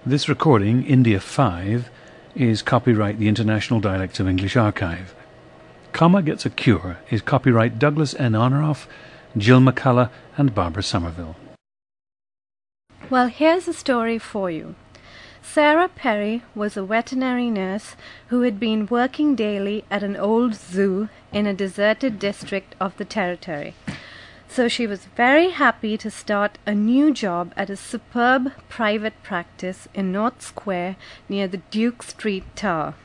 This recording, India 5, is copyright the International Dialects of English Archive. Comma Gets a Cure is copyright Douglas N. Honoraff, Jill McCullough, and Barbara Somerville. Well, here's a story for you. Sarah Perry was a veterinary nurse who had been working daily at an old zoo in a deserted district of the territory. So she was very happy to start a new job at a superb private practice in North Square near the Duke Street Tower.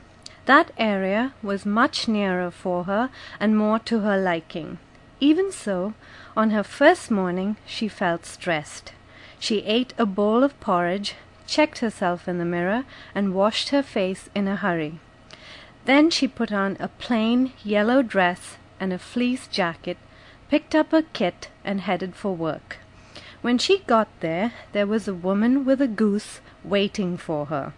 That area was much nearer for her and more to her liking. Even so, on her first morning she felt stressed. She ate a bowl of porridge, checked herself in the mirror, and washed her face in a hurry. Then she put on a plain yellow dress and a fleece jacket, picked up her kit, and headed for work. When she got there, there was a woman with a goose waiting for her.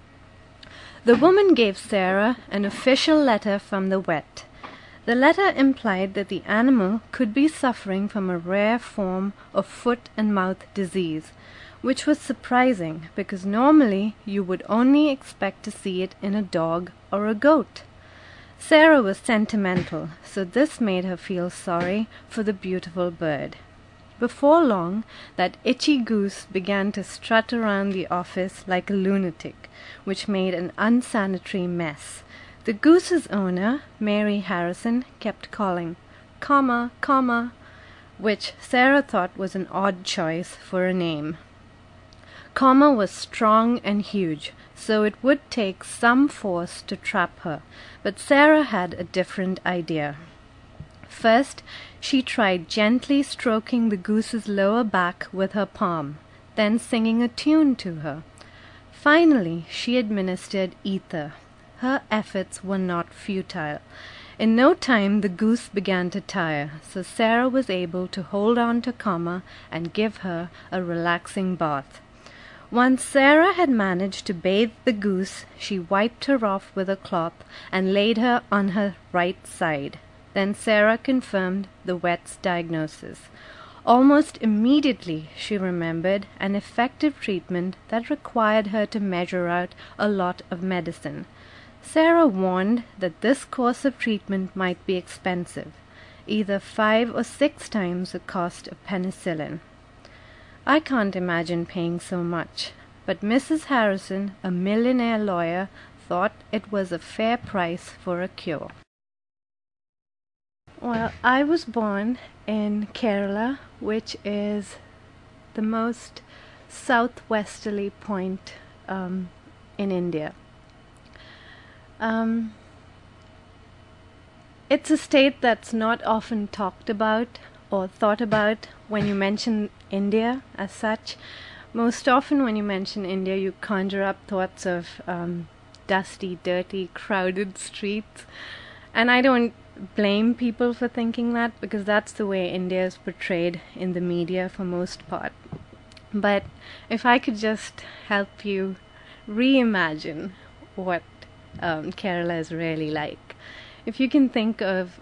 The woman gave Sarah an official letter from the vet. The letter implied that the animal could be suffering from a rare form of foot and mouth disease, which was surprising because normally you would only expect to see it in a dog or a goat. Sarah was sentimental, so this made her feel sorry for the beautiful bird. Before long, that itchy goose began to strut around the office like a lunatic, which made an unsanitary mess. The goose's owner, Mary Harrison, kept calling, comma, comma, which Sarah thought was an odd choice for a name. Comma was strong and huge, so it would take some force to trap her, but Sarah had a different idea. First, she tried gently stroking the goose's lower back with her palm, then singing a tune to her. Finally, she administered ether. Her efforts were not futile. In no time, the goose began to tire, so Sarah was able to hold on to Comma and give her a relaxing bath. Once Sarah had managed to bathe the goose, she wiped her off with a cloth and laid her on her right side. Then Sarah confirmed the vet's diagnosis. Almost immediately she remembered an effective treatment that required her to measure out a lot of medicine. Sarah warned that this course of treatment might be expensive, either 5 or 6 times the cost of penicillin. I can't imagine paying so much, but Mrs. Harrison, a millionaire lawyer, thought it was a fair price for a cure. Well, I was born in Kerala, which is the most southwesterly point in India. It's a state that's not often talked about or thought about when you mention India as such. Most often when you mention India, you conjure up thoughts of dusty, dirty, crowded streets. And I don't blame people for thinking that, because that's the way India is portrayed in the media for most part. But if I could just help you reimagine what Kerala is really like. If you can think of,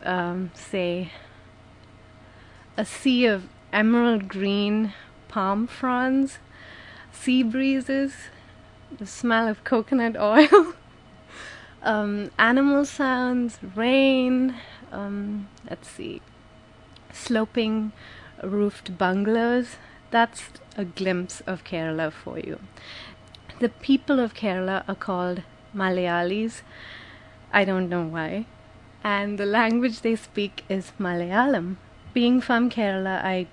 say, a sea of emerald green palm fronds, sea breezes, the smell of coconut oil, animal sounds, rain, sloping roofed bungalows, that's a glimpse of Kerala for you. The people of Kerala are called Malayalis. I don't know why. And the language they speak is Malayalam. Being from Kerala, I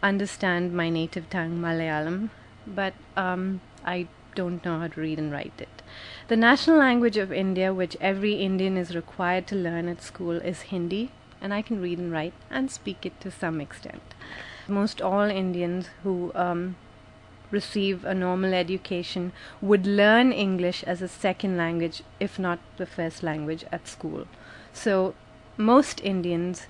understand my native tongue, Malayalam, but I don't know how to read and write it. The national language of India, which every Indian is required to learn at school, is Hindi, and I can read and write and speak it to some extent. Most all Indians who receive a normal education would learn English as a second language, if not the first language, at school. So most Indians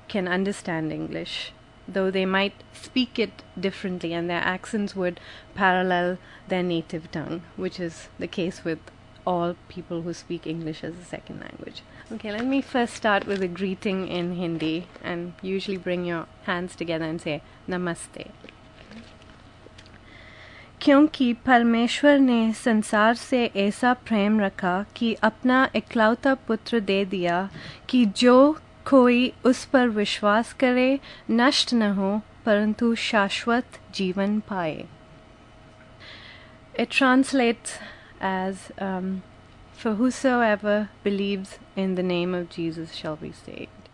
can understand English, though they might speak it differently and their accents would parallel their native tongue, which is the case with all people who speak English as a second language. Okay, let me first start with a greeting in Hindi, and usually bring your hands together and say Namaste. क्योंकि परमेश्वर ने संसार से ऐसा प्रेम रखा कि अपना इकलौता पुत्र दे दिया कि जो कोई उस पर विश्वास करे नष्ट न हो परंतु शाश्वत जीवन पाए. It translates as for whosoever believes in the name of Jesus shall be saved.